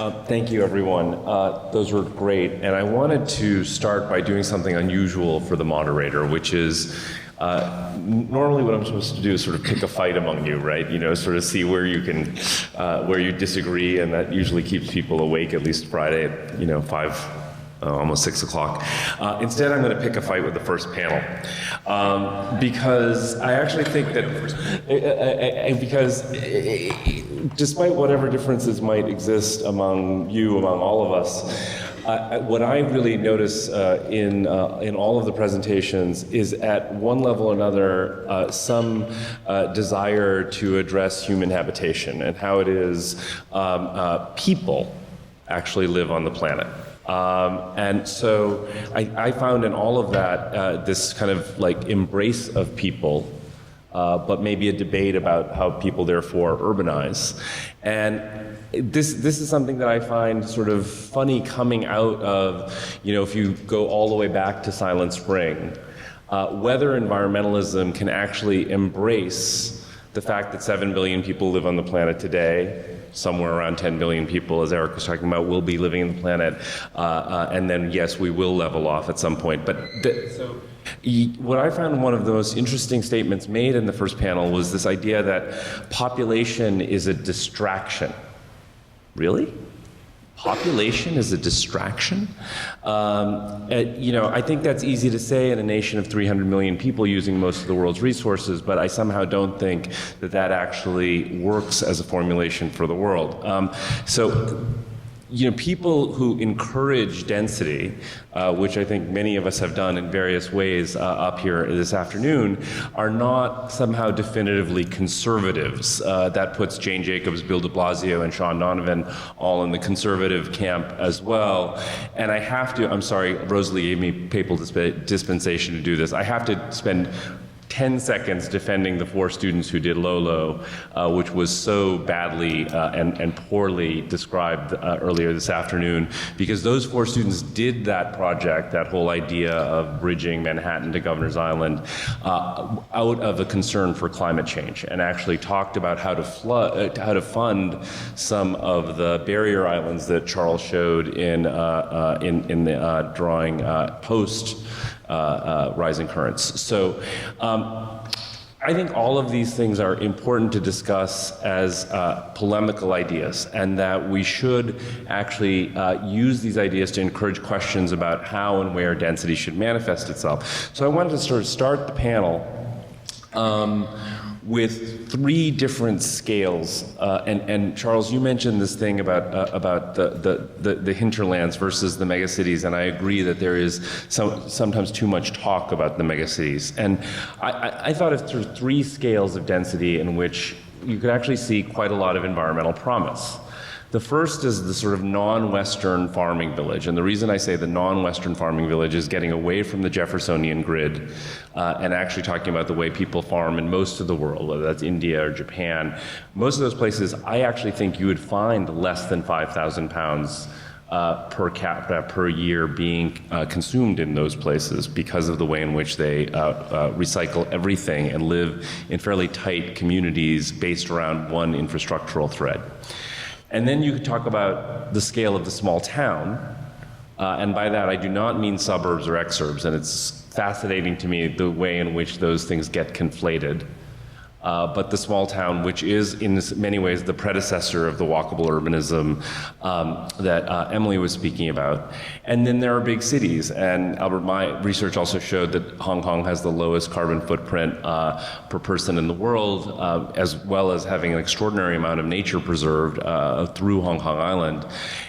Thank you, everyone. Those were great. And I wanted to start by doing something unusual for the moderator, which is normally what I'm supposed to do is sort of pick a fight among you, right? You know, sort of see where you can, where you disagree, and that usually keeps people awake, at least Friday at, 5, almost 6 o'clock. Instead, I'm going to pick a fight with the first panel because I actually think that despite whatever differences might exist among all of us, what I really notice in all of the presentations is at one level or another some desire to address human habitation and how it is people actually live on the planet. And so I found in all of that this kind of like embrace of people, but maybe a debate about how people therefore urbanize. And this is something that I find sort of funny coming out of, if you go all the way back to Silent Spring, whether environmentalism can actually embrace the fact that 7 billion people live on the planet today, somewhere around 10 billion people, as Eric was talking about, will be living on the planet, and then yes, we will level off at some point. But what I found one of the most interesting statements made in the first panel was this idea that population is a distraction. Really? Population is a distraction? I think that's easy to say in a nation of 300 million people using most of the world's resources, but I somehow don't think that actually works as a formulation for the world. People who encourage density, which I think many of us have done in various ways up here this afternoon, are not somehow definitively conservatives. That puts Jane Jacobs, Bill de Blasio, and Sean Donovan all in the conservative camp as well. And I have to, I'm sorry, Rosalie gave me papal dispensation to do this. I have to spend 10 seconds defending the 4 students who did Lolo, which was so badly and poorly described earlier this afternoon, because those 4 students did that project, that whole idea of bridging Manhattan to Governor's Island, out of a concern for climate change, and actually talked about how to fund some of the barrier islands that Charles showed in the drawing post rising currents. So I think all of these things are important to discuss as polemical ideas, and that we should actually use these ideas to encourage questions about how and where density should manifest itself. So I wanted to sort of start the panel with 3 different scales, and Charles, you mentioned this thing about the hinterlands versus the megacities, and I agree that there is sometimes too much talk about the megacities. And I thought of sort of 3 scales of density in which you could actually see quite a lot of environmental promise. The first is the sort of non-Western farming village, and the reason I say the non-Western farming village is getting away from the Jeffersonian grid and actually talking about the way people farm in most of the world, whether that's India or Japan. Most of those places, I actually think you would find less than 5,000 pounds per capita per year being consumed in those places because of the way in which they recycle everything and live in fairly tight communities based around one infrastructural thread. And then you could talk about the scale of the small town, and by that I do not mean suburbs or exurbs, and it's fascinating to me the way in which those things get conflated. But the small town, which is in many ways the predecessor of the walkable urbanism that Emily was speaking about. And then there are big cities, and Albert, my research also showed that Hong Kong has the lowest carbon footprint per person in the world, as well as having an extraordinary amount of nature preserved through Hong Kong Island.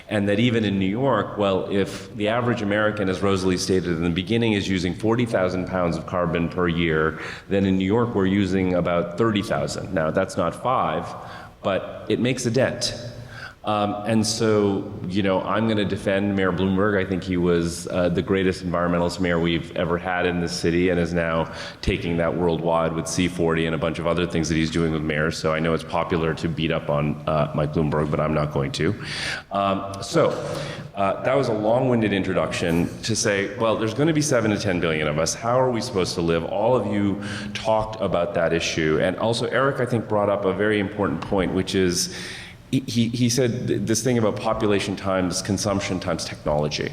And that even in New York, well, if the average American, as Rosalie stated in the beginning, is using 40,000 pounds of carbon per year, then in New York we're using about 30,000. Now, that's not 5, but it makes a dent. And so, I'm going to defend Mayor Bloomberg. I think he was the greatest environmentalist mayor we've ever had in this city, and is now taking that worldwide with C40 and a bunch of other things that he's doing with mayors. So I know it's popular to beat up on Mike Bloomberg, but I'm not going to. That was a long-winded introduction to say, well, there's going to be 7 to 10 billion of us. How are we supposed to live? All of you talked about that issue. And also, Eric, I think, brought up a very important point, which is he said this thing about population times consumption times technology.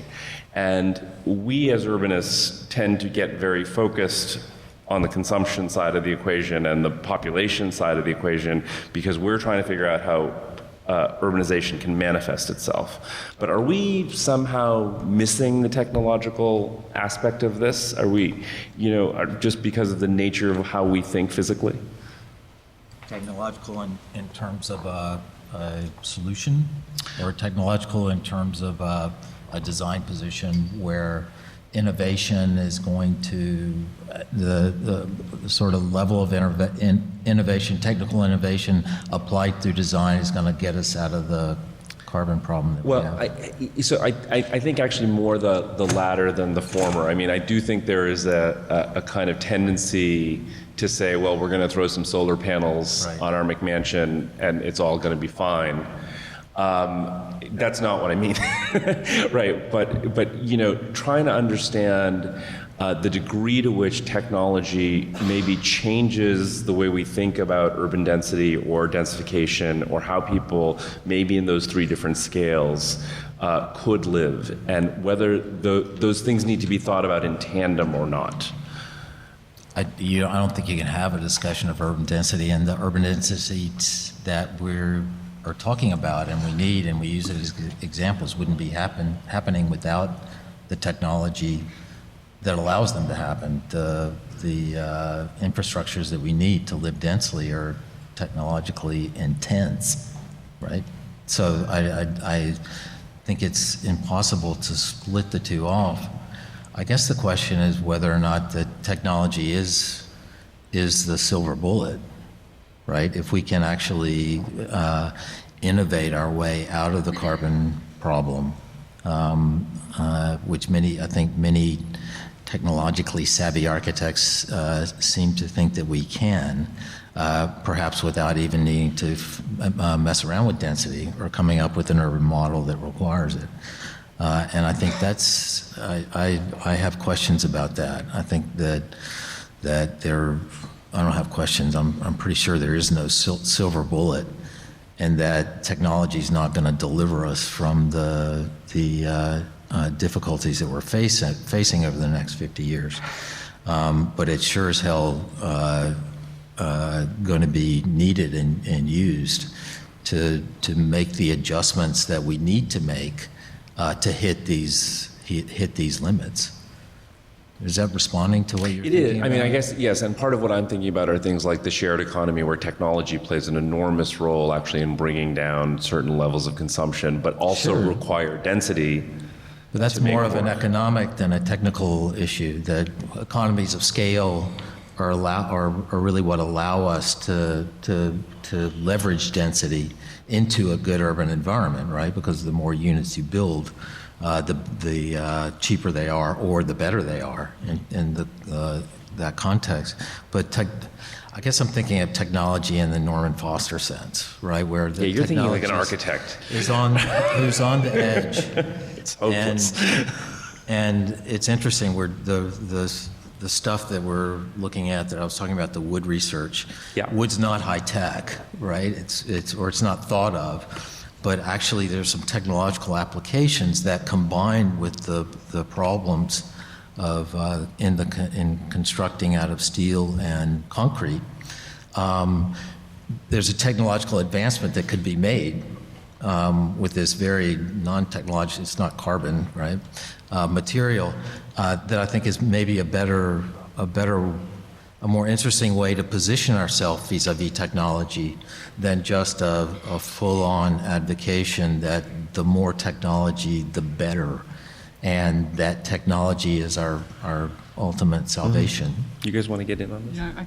And we as urbanists tend to get very focused on the consumption side of the equation and the population side of the equation because we're trying to figure out how urbanization can manifest itself. But are we somehow missing the technological aspect of this? Are we, just because of the nature of how we think physically? Technological in terms of a solution, or technological in terms of a design position where innovation is going to, the sort of level of innovation, technical innovation applied through design is going to get us out of the carbon problem that we have? I think actually more the latter than the former. I mean, I do think there is a kind of tendency to say, well, we're going to throw some solar panels on our McMansion and it's all going to be fine. That's not what I mean, right? But trying to understand the degree to which technology maybe changes the way we think about urban density or densification, or how people maybe in those three different scales could live, and whether those things need to be thought about in tandem or not. I don't think you can have a discussion of urban density and the urban densities that we're talking about and we need, and we use it as examples, wouldn't be happening without the technology that allows them to happen. The infrastructures that we need to live densely are technologically intense, right? So I think it's impossible to split the two off. I guess the question is whether or not the technology is the silver bullet, right? If we can actually innovate our way out of the carbon problem, which I think many technologically savvy architects seem to think that we can, perhaps without even needing to mess around with density or coming up with an urban model that requires it. And I think I have questions about that. I think that I don't have questions. I'm pretty sure there is no silver bullet, and that technology is not going to deliver us from the difficulties that we're facing over the next 50 years. But it sure as hell going to be needed and used to make the adjustments that we need to make to hit these limits. Is that responding to what you're thinking about? It is. I mean, I guess, yes, and part of what I'm thinking about are things like the shared economy, where technology plays an enormous role actually in bringing down certain levels of consumption, but also require density. But that's more of an economic than a technical issue. That economies of scale are really what allow us to leverage density into a good urban environment, right? Because the more units you build, the cheaper they are, or the better they are in that context. But I guess I'm thinking of technology in the Norman Foster sense, right? Where the you're thinking like an architect who's on the edge. It's hopeless. And it's interesting where the stuff that we're looking at, that I was talking about, the wood research. Yeah. Wood's not high tech, right? It's not thought of. But actually, there's some technological applications that combine with the problems of in constructing out of steel and concrete. There's a technological advancement that could be made with this very non-technological, it's not carbon, right? Material that I think is maybe a more interesting way to position ourselves vis-a-vis technology than just a full-on advocation that the more technology, the better, and that technology is our ultimate salvation. You guys want to get in on this? Yeah,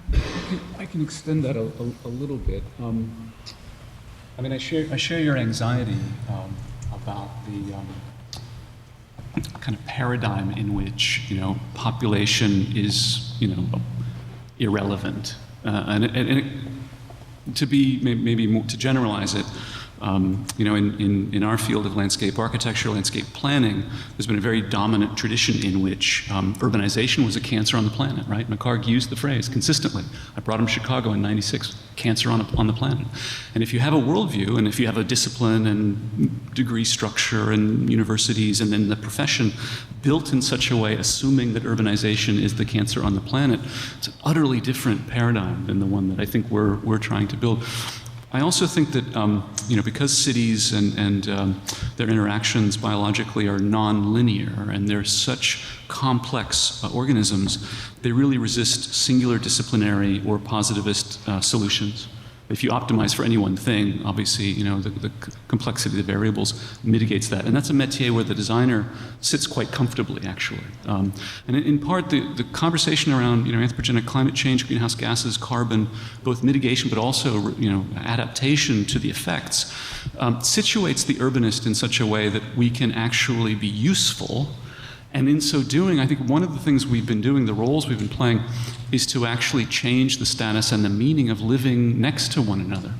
I can extend that a little bit. I mean, I share your anxiety about the kind of paradigm in which population is irrelevant, and to be maybe more, to generalize it, In our field of landscape architecture, landscape planning, there's been a very dominant tradition in which urbanization was a cancer on the planet, right? McHarg used the phrase consistently. I brought him to Chicago in '96, cancer on the planet. And if you have a worldview, and if you have a discipline and degree structure and universities, and then the profession built in such a way, assuming that urbanization is the cancer on the planet, it's an utterly different paradigm than the one that I think we're trying to build. I also think that because cities and their interactions biologically are non-linear and they're such complex organisms, they really resist singular disciplinary or positivist solutions. If you optimize for any one thing, obviously, the complexity of the variables mitigates that. And that's a métier where the designer sits quite comfortably, actually. And in part, the conversation around, anthropogenic climate change, greenhouse gases, carbon, both mitigation but also, adaptation to the effects, situates the urbanist in such a way that we can actually be useful. And in so doing, I think one of the things we've been doing, the roles we've been playing, is to actually change the status and the meaning of living next to one another,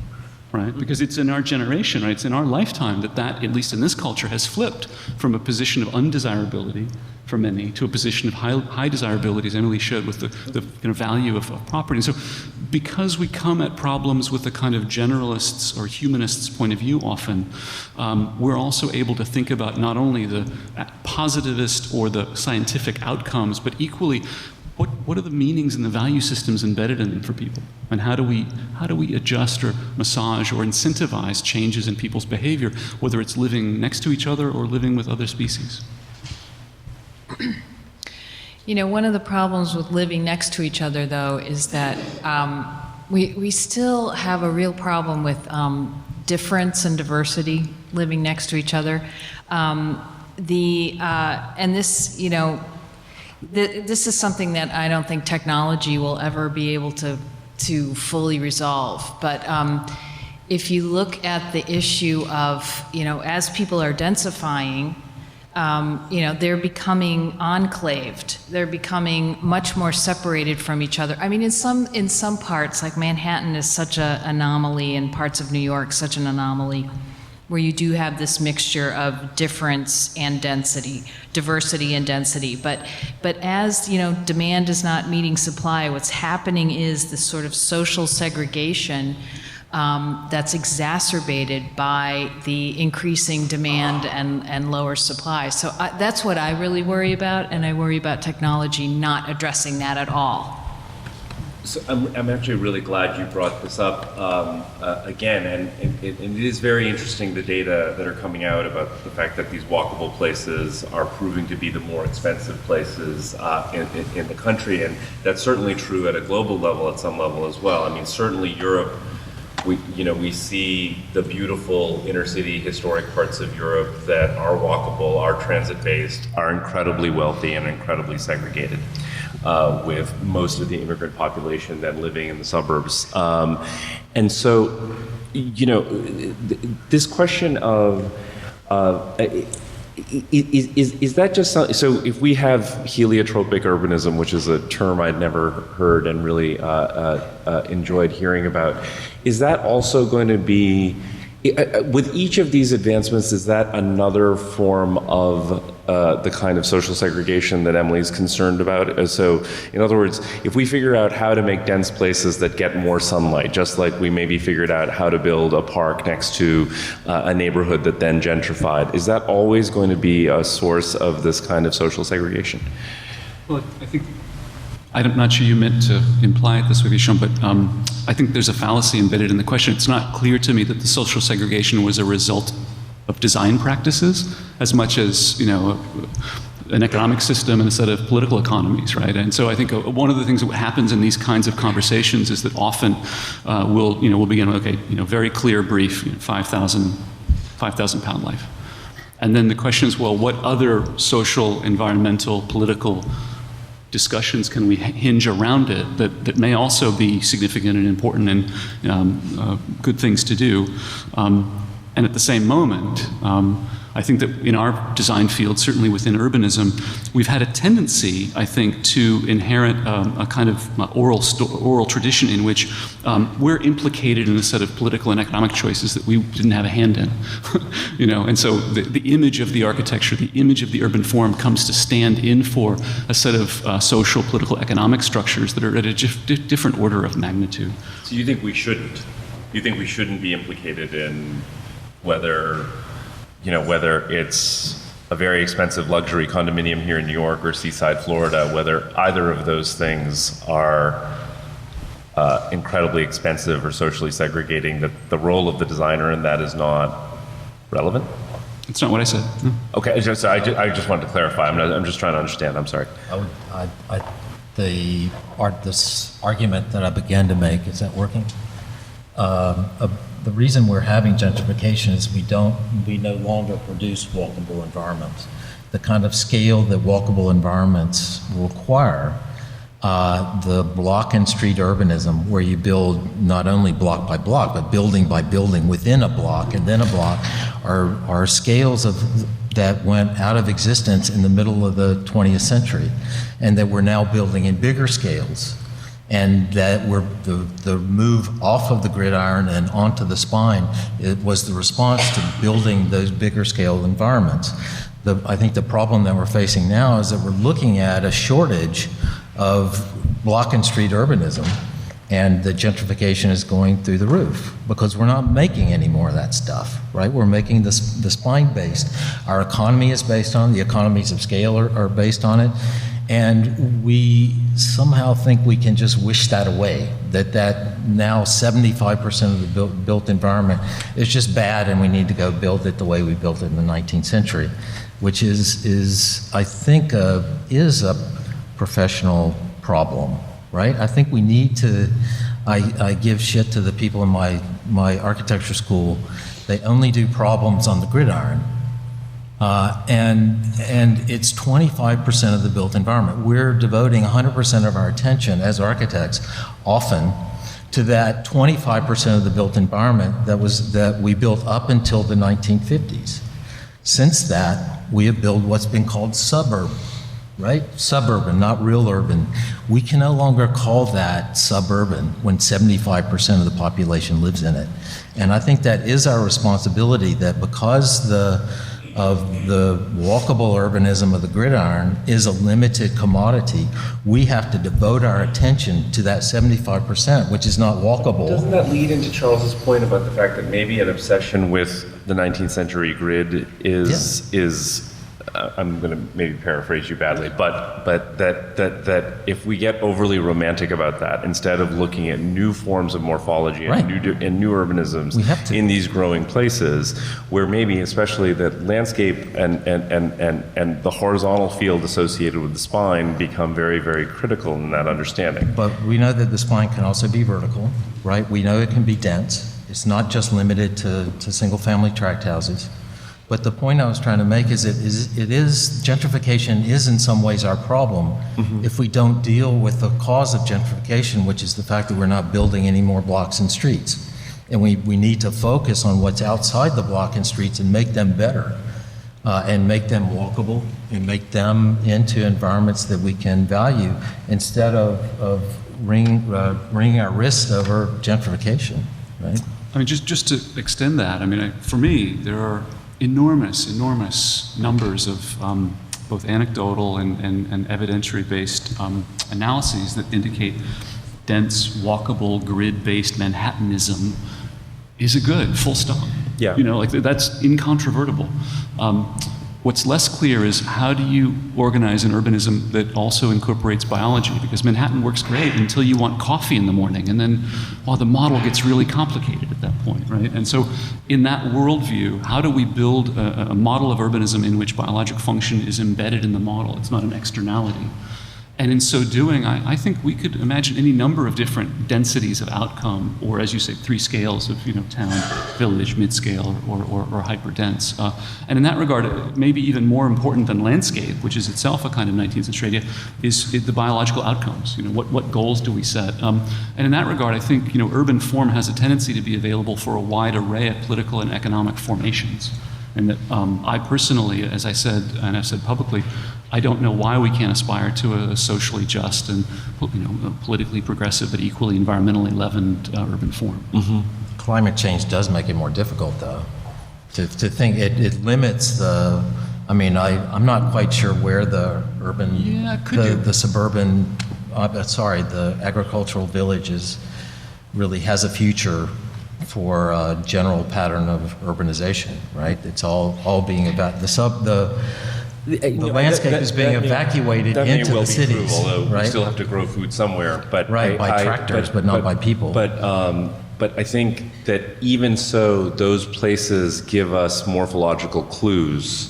right? Because it's in our generation, right? It's in our lifetime that, at least in this culture, has flipped from a position of undesirability for many to a position of high desirability, as Emily showed with the value of property. And so because we come at problems with a kind of generalists or humanists point of view often, we're also able to think about not only the positivist or the scientific outcomes, but equally, what are the meanings and the value systems embedded in them for people? And how do we adjust or massage or incentivize changes in people's behavior, whether it's living next to each other or living with other species? One of the problems with living next to each other, though, is that we still have a real problem with difference and diversity living next to each other. And this, this is something that I don't think technology will ever be able to fully resolve. But if you look at the issue of, as people are densifying, they're becoming enclaved. They're becoming much more separated from each other. I mean, in some parts, like Manhattan is such an anomaly, and parts of New York such an anomaly, where you do have this mixture of difference and density, diversity and density. But as demand is not meeting supply, what's happening is this sort of social segregation that's exacerbated by the increasing demand and lower supply. So that's what I really worry about, and I worry about technology not addressing that at all. So I'm actually really glad you brought this up again, and it is very interesting, the data that are coming out about the fact that these walkable places are proving to be the more expensive places in the country, and that's certainly true at a global level, at some level as well. I mean, certainly Europe, we see the beautiful inner city historic parts of Europe that are walkable, are transit-based, are incredibly wealthy and incredibly segregated, with most of the immigrant population then living in the suburbs. And so, this question of, is that just something, so if we have heliotropic urbanism, which is a term I'd never heard and really enjoyed hearing about, is that also going to be, with each of these advancements, is that another form of the kind of social segregation that Emily's concerned about? So, in other words, if we figure out how to make dense places that get more sunlight, just like we maybe figured out how to build a park next to a neighborhood that then gentrified, is that always going to be a source of this kind of social segregation? Well, I think, I'm not sure you meant to imply it this way, Vishaan, but I think there's a fallacy embedded in the question. It's not clear to me that the social segregation was a result of design practices as much as, an economic system and a set of political economies, right? And so I think one of the things that happens in these kinds of conversations is that often we'll begin with, very clear brief, 5,000 pound life. And then the question is, well, what other social, environmental, political discussions can we hinge around it that may also be significant and important and good things to do? And at the same moment, I think that in our design field, certainly within urbanism, we've had a tendency, I think, to inherit a kind of oral tradition in which we're implicated in a set of political and economic choices that we didn't have a hand in. And so the image of the architecture, the image of the urban form comes to stand in for a set of social, political, economic structures that are at a different order of magnitude. So you think we shouldn't? You think we shouldn't be implicated in whether it's a very expensive luxury condominium here in New York or Seaside, Florida, whether either of those things are incredibly expensive or socially segregating, that the role of the designer in that is not relevant? That's not what I said. No. Okay, so I just wanted to clarify. I'm just trying to understand. I'm sorry. This argument that I began to make, is that working? The reason we're having gentrification is we no longer produce walkable environments. The kind of scale that walkable environments require, the block and street urbanism, where you build not only block by block, but building by building within a block and then a block, are scales that went out of existence in the middle of the 20th century, and that we're now building in bigger scales. And that the move off of the gridiron and onto the spine, it was the response to building those bigger scale environments. I think the problem that we're facing now is that we're looking at a shortage of block and street urbanism, and the gentrification is going through the roof because we're not making any more of that stuff, right? We're making the spine-based. Our economy is based on it, the economies of scale are based on it. And we somehow think we can just wish that away, that now 75% of the built environment is just bad and we need to go build it the way we built it in the 19th century, which is I think, is a professional problem, right? I think we need to, I give shit to the people in my architecture school. They only do problems on the gridiron. And it's 25% of the built environment. We're devoting 100% of our attention as architects, often, to that 25% of the built environment that we built up until the 1950s. Since that, we have built what's been called suburb, right? Suburban, not real urban. We can no longer call that suburban when 75% of the population lives in it. And I think that is our responsibility, that because of the walkable urbanism of the gridiron is a limited commodity, we have to devote our attention to that 75%, which is not walkable. Doesn't that lead into Charles's point about the fact that maybe an obsession with the 19th century grid is I'm going to maybe paraphrase you badly, but that if we get overly romantic about that, instead of looking at new forms of morphology Right. and new urbanisms We have to. in these growing places, where maybe especially the landscape and the horizontal field associated with the spine become very, very critical in that understanding. But we know that the spine can also be vertical, right? We know it can be dense. It's not just limited to single-family tract houses. But the point I was trying to make is gentrification is in some ways our problem if we don't deal with the cause of gentrification, which is the fact that we're not building any more blocks and streets. And we need to focus on what's outside the block and streets and make them better, and make them walkable, and make them into environments that we can value, instead of wringing our wrists over gentrification, right? I mean, just to extend that, I mean, for me, there are enormous numbers of both anecdotal and evidentiary-based analyses that indicate dense, walkable, grid-based Manhattanism is a good, full stop. Yeah. You know, like that's incontrovertible. What's less clear is how do you organize an urbanism that also incorporates biology? Because Manhattan works great until you want coffee in the morning, and then, well, the model gets really complicated at that point, right? And so in that worldview, how do we build a model of urbanism in which biologic function is embedded in the model? It's not an externality. And in so doing, I think we could imagine any number of different densities of outcome, or as you say, 3 scales of town, village, mid-scale, or hyper-dense. And in that regard, maybe even more important than landscape, which is itself a kind of 19th century idea, is the biological outcomes. What goals do we set? And in that regard, I think urban form has a tendency to be available for a wide array of political and economic formations. And that I personally, as I said, and I've said publicly, I don't know why we can't aspire to a socially just and politically progressive but equally environmentally leavened urban form. Climate change does make it more difficult, though. To think it limits the. I mean, I'm not quite sure where the urban, the suburban, the agricultural villages really has a future for a general pattern of urbanization, right? It's all being about the landscape is being evacuated into the cities, true, although right? we still have to grow food somewhere. But by tractors, but not by people. But I think that even so, those places give us morphological clues,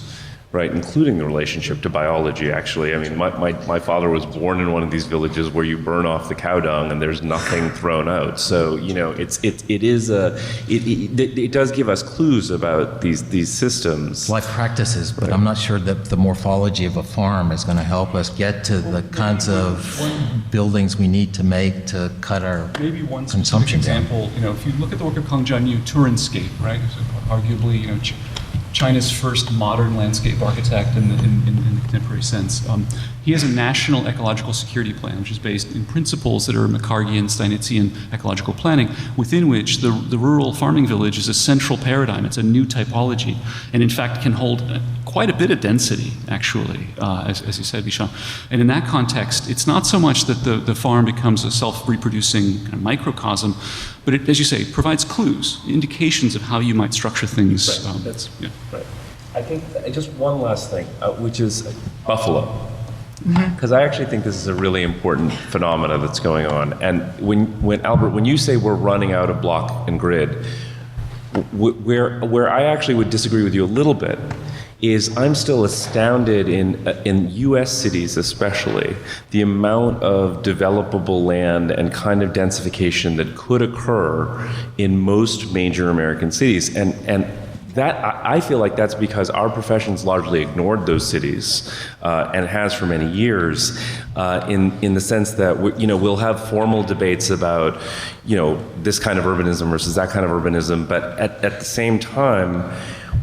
right, including the relationship to biology, actually. I mean, my father was born in one of these villages where you burn off the cow dung and there's nothing thrown out. So, it does give us clues about these systems. Life practices, but right. I'm not sure that the morphology of a farm is going to help us get to the kinds of buildings we need to make to cut our maybe one consumption example, if you look at the work of Kang Jianyu, Turinscape, right, arguably, China's first modern landscape architect in the contemporary sense. He has a national ecological security plan, which is based in principles that are McCarthyan, Steinitzian ecological planning, within which the rural farming village is a central paradigm. It's a new typology, and in fact can hold quite a bit of density, actually, as you said, Vishaan. And in that context, it's not so much that the farm becomes a self-reproducing kind of microcosm, but it, as you say, provides clues, indications of how you might structure things. Right. Right. I think just one last thing, which is buffalo. Because I actually think this is a really important phenomena that's going on. And when Albert, when you say we're running out of block and grid, where I actually would disagree with you a little bit is I'm still astounded in U.S. cities especially, the amount of developable land and kind of densification that could occur in most major American cities. And that, I feel like that's because our profession's largely ignored those cities, and has for many years, in the sense that we'll have formal debates about this kind of urbanism versus that kind of urbanism, but at the same time,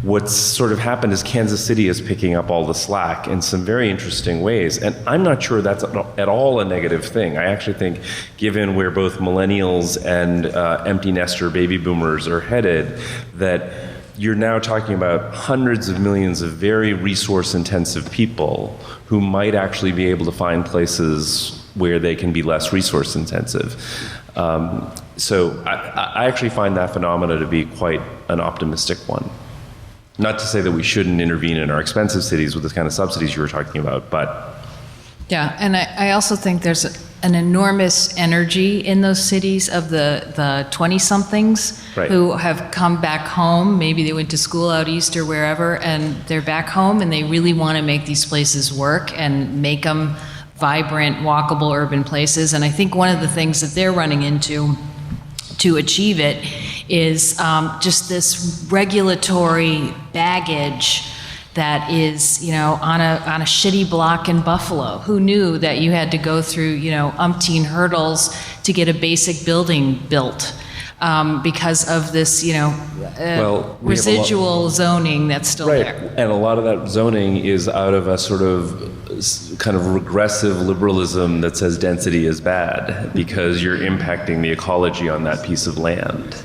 what's sort of happened is Kansas City is picking up all the slack in some very interesting ways, and I'm not sure that's at all a negative thing. I actually think, given where both millennials and empty nester baby boomers are headed, that you're now talking about hundreds of millions of very resource-intensive people who might actually be able to find places where they can be less resource-intensive. So I actually find that phenomena to be quite an optimistic one. Not to say that we shouldn't intervene in our expensive cities with the kind of subsidies you were talking about, but... Yeah, and I also think there's an enormous energy in those cities of the 20-somethings Right. who have come back home. Maybe they went to school out east or wherever, and they're back home, and they really want to make these places work and make them vibrant, walkable urban places. And I think one of the things that they're running into to achieve it is just this regulatory baggage that is, on a shitty block in Buffalo. Who knew that you had to go through, umpteen hurdles to get a basic building built because of this, residual zoning that's still Right, there. and a lot of that zoning is out of a sort of kind of regressive liberalism that says density is bad because you're impacting the ecology on that piece of land.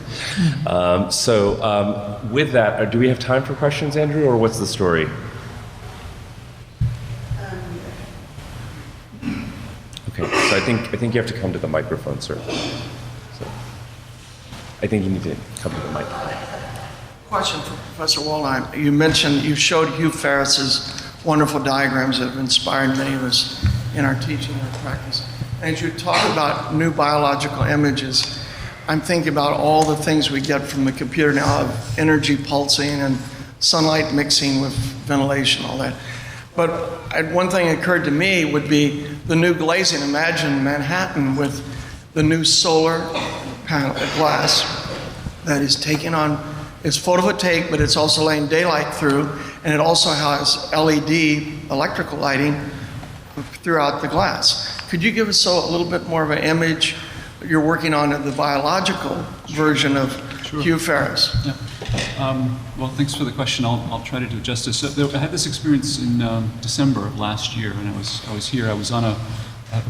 With that, do we have time for questions, Andrew, or what's the story? Okay, so I think you have to come to the microphone, sir. So I think you need to come to the mic. Question for Professor Waldheim. You showed Hugh Ferris's wonderful diagrams that have inspired many of us in our teaching and practice. And as you talk about new biological images, I'm thinking about all the things we get from the computer now of energy pulsing and sunlight mixing with ventilation, all that. But one thing that occurred to me would be the new glazing. Imagine Manhattan with the new solar panel glass that is taking on, it's photovoltaic, but it's also letting daylight through, and it also has LED electrical lighting throughout the glass. Could you give us a little bit more of an image? You're working on the biological version of Hugh Ferris. Yeah. Well, thanks for the question. I'll try to do justice. So, I had this experience in December of last year, and I was here. I was on a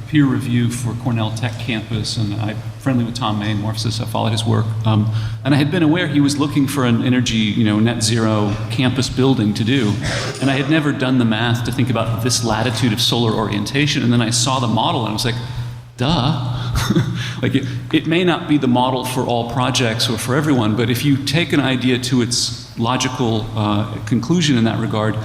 peer review for Cornell Tech campus, and I'm friendly with Tom Main, Morphosis. I followed his work, and I had been aware he was looking for an energy, net zero campus building to do, and I had never done the math to think about this latitude of solar orientation. And then I saw the model, and I was like, duh. Like it may not be the model for all projects or for everyone, but if you take an idea to its logical conclusion in that regard,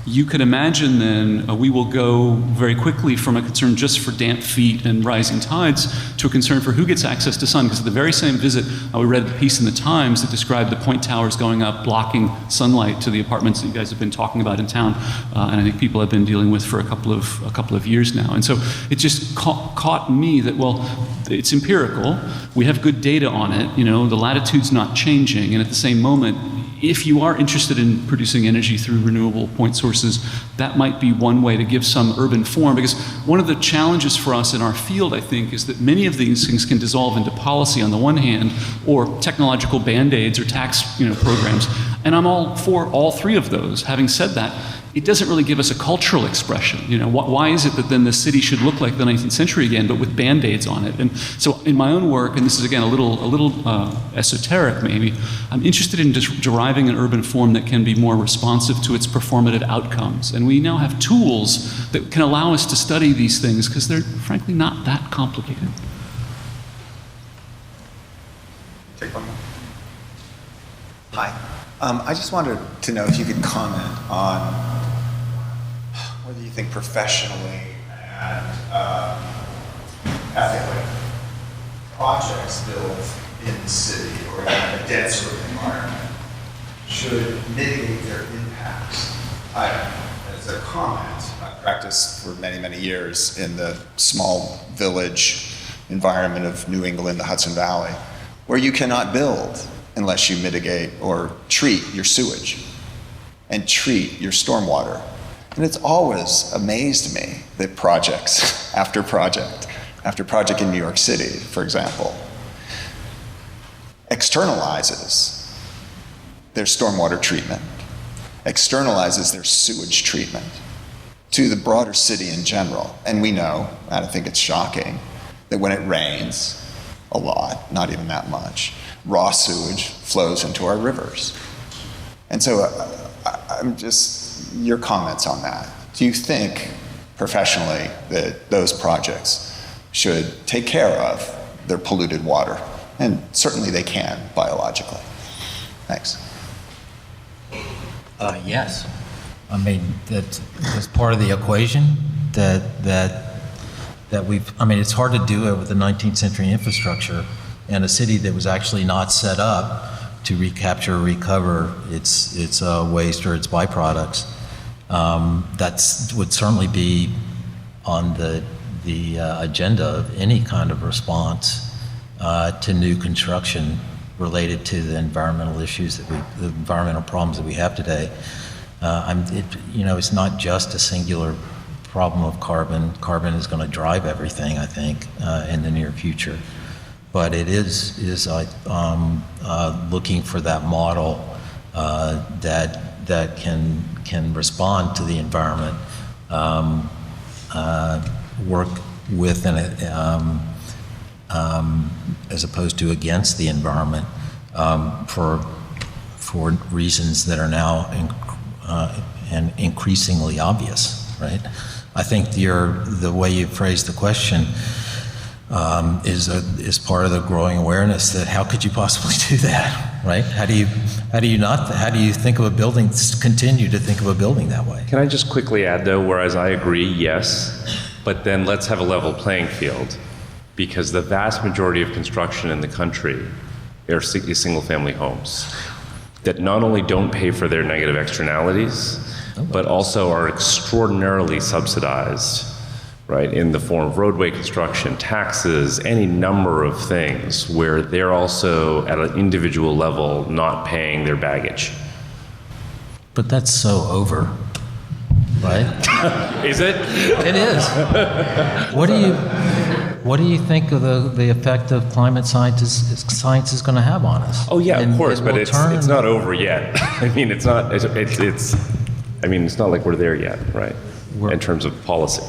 you could imagine then we will go very quickly from a concern just for damp feet and rising tides to a concern for who gets access to sun. Because at the very same visit, we read a piece in the Times that described the point towers going up, blocking sunlight to the apartments that you guys have been talking about in town, and I think people have been dealing with for a couple of years now. And so it just caught me that, well, it's empirical. We have good data on it. The latitude's not changing, and at the same moment, if you are interested in producing energy through renewable point sources, that might be one way to give some urban form. Because one of the challenges for us in our field, I think, is that many of these things can dissolve into policy on the one hand, or technological band-aids or tax programs. And I'm all for all three of those. Having said that, it doesn't really give us a cultural expression. Why is it that then the city should look like the 19th century again, but with band-aids on it? And so in my own work, and this is again a little esoteric maybe, I'm interested in just deriving an urban form that can be more responsive to its performative outcomes. And we now have tools that can allow us to study these things because they're frankly not that complicated. Take one more. Hi. I just wanted to know if you could comment on whether you think professionally and ethically projects built in the city or in a dense urban environment should mitigate their impacts. As a comment, I've practiced for many, many years in the small village environment of New England, the Hudson Valley, where you cannot build unless you mitigate or treat your sewage and treat your stormwater. And it's always amazed me that projects after project in New York City, for example, externalizes their stormwater treatment, externalizes their sewage treatment to the broader city in general. And we know, and I think it's shocking, that when it rains a lot, not even that much, raw sewage flows into our rivers. And so I'm just, your comments on that. Do you think professionally that those projects should take care of their polluted water? And certainly they can biologically. Thanks. Yes. I mean, that's part of the equation that it's hard to do it with the 19th century infrastructure and a city that was actually not set up to recapture or recover its waste or its byproducts. That would certainly be on the agenda of any kind of response to new construction related to the environmental issues the environmental problems that we have today. It's not just a singular problem of carbon. Carbon is going to drive everything, I think, in the near future. But it is looking for that model that can respond to the environment, work with as opposed to against the environment for reasons that are now and increasingly obvious, right? I think the way you phrased the question is part of the growing awareness that how could you possibly do that, right? How do you think of a building, continue to think of a building that way? Can I just quickly add though, whereas I agree, yes, but then let's have a level playing field, because the vast majority of construction in the country are single family homes that not only don't pay for their negative externalities, but also are extraordinarily subsidized, right, in the form of roadway construction, taxes, any number of things where they're also at an individual level not paying their baggage. But that's so over, right? Is it? It is. What do you think of the effect of climate science is going to have on us? Oh yeah, And of course, it but will it's not over yet. I mean, it's not like we're there yet, right? In terms of policy.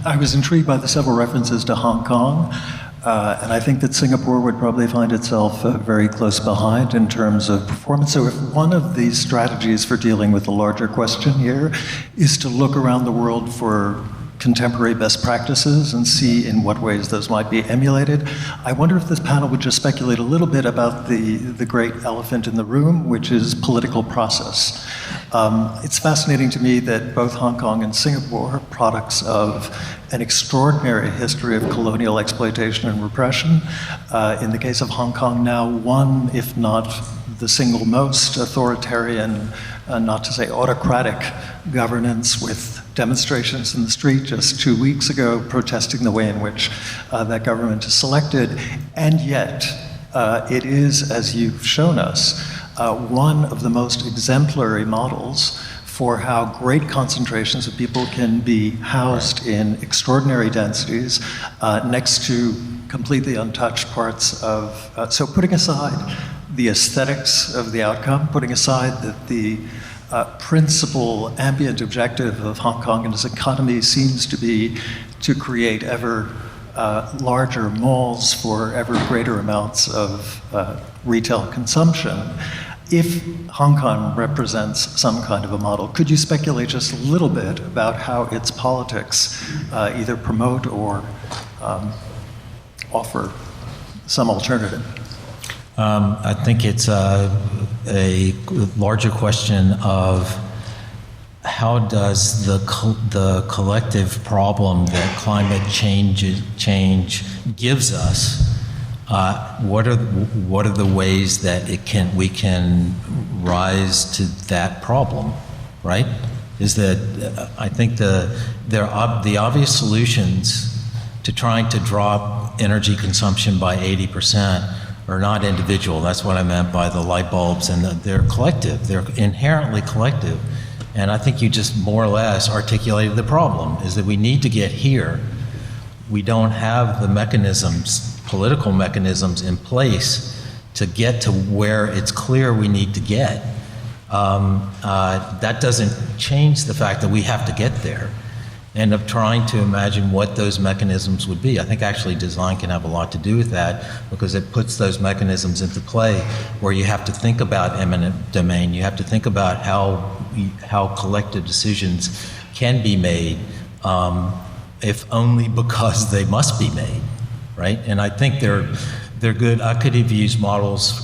I was intrigued by the several references to Hong Kong, and I think that Singapore would probably find itself very close behind in terms of performance. So if one of these strategies for dealing with the larger question here is to look around the world for contemporary best practices and see in what ways those might be emulated, I wonder if this panel would just speculate a little bit about the great elephant in the room, which is political process. It's fascinating to me that both Hong Kong and Singapore are products of an extraordinary history of colonial exploitation and repression. In the case of Hong Kong, now one, if not the single most authoritarian, not to say autocratic, governance, with demonstrations in the street just 2 weeks ago protesting the way in which that government is selected. And yet, it is, as you've shown us, one of the most exemplary models for how great concentrations of people can be housed in extraordinary densities next to completely untouched parts of, so putting aside the aesthetics of the outcome, putting aside that the principal ambient objective of Hong Kong and its economy seems to be to create ever larger malls for ever greater amounts of retail consumption. If Hong Kong represents some kind of a model, could you speculate just a little bit about how its politics either promote or offer some alternative? I think it's a larger question of how does the collective problem that climate change gives us, what are the ways that we can rise to that problem, right? Is that I think the obvious solutions to trying to drop energy consumption by 80% are not individual. That's what I meant by the light bulbs, and they're collective. They're inherently collective. And I think you just more or less articulated the problem, is that we need to get here. We don't have the mechanisms, political mechanisms in place to get to where it's clear we need to get. That doesn't change the fact that we have to get there. And of trying to imagine what those mechanisms would be. I think actually design can have a lot to do with that, because it puts those mechanisms into play where you have to think about eminent domain. You have to think about how collective decisions can be made, if only because they must be made, right? And I think they're good. I could have used models,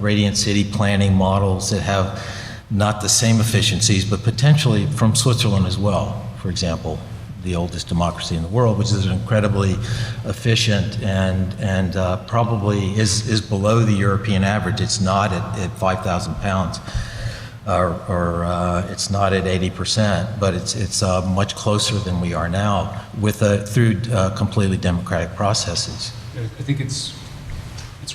radiant city planning models that have not the same efficiencies, but potentially from Switzerland as well. For example, the oldest democracy in the world, which is incredibly efficient and probably is below the European average. It's not at 5,000 pounds, or it's not at 80%, but it's much closer than we are now through completely democratic processes. I think it's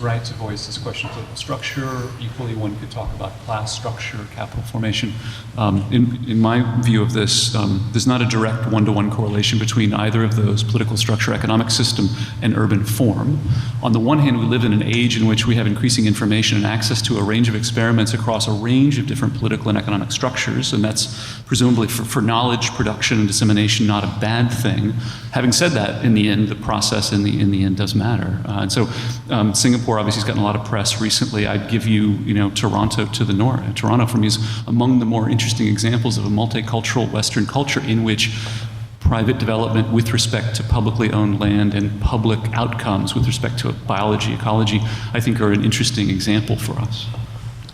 right to voice this question of political structure. Equally, one could talk about class structure, capital formation. In my view of this, there's not a direct one-to-one correlation between either of those, political structure, economic system, and urban form. On the one hand, we live in an age in which we have increasing information and access to a range of experiments across a range of different political and economic structures, and that's presumably for knowledge production and dissemination not a bad thing. Having said that, in the end, the process in the end does matter. And so Singapore obviously has gotten a lot of press recently. I'd give you, Toronto to the north. Toronto, for me, is among the more interesting examples of a multicultural Western culture in which private development with respect to publicly owned land and public outcomes with respect to biology, ecology, I think are an interesting example for us.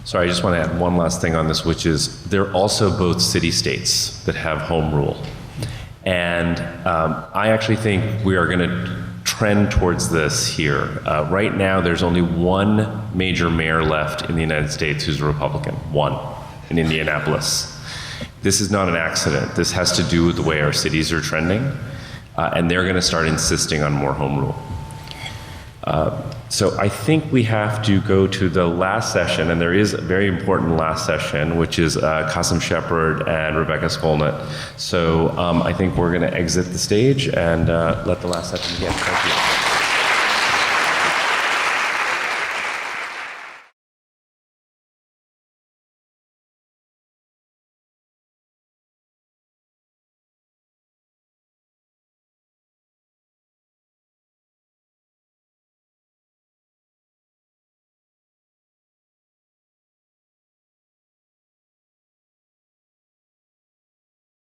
Sorry, I just want to add one last thing on this, which is they're also both city-states that have home rule. And I actually think we are going to trend towards this here. Right now, there's only one major mayor left in the United States who's a Republican, one, in Indianapolis. This is not an accident. This has to do with the way our cities are trending, and they're going to start insisting on more home rule. So I think we have to go to the last session, and there is a very important last session, which is Qasim Shepard and Rebecca Skolnick. So I think we're going to exit the stage and let the last session begin. Thank you.